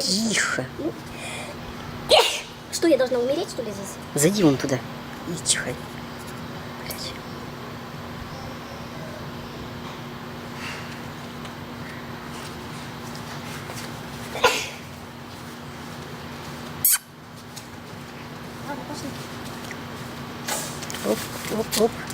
Тихо. Что, я должна умереть, что ли, здесь? Зайди вон туда. И чихай. Блядь. Ладно, пошли. Оп, оп, оп.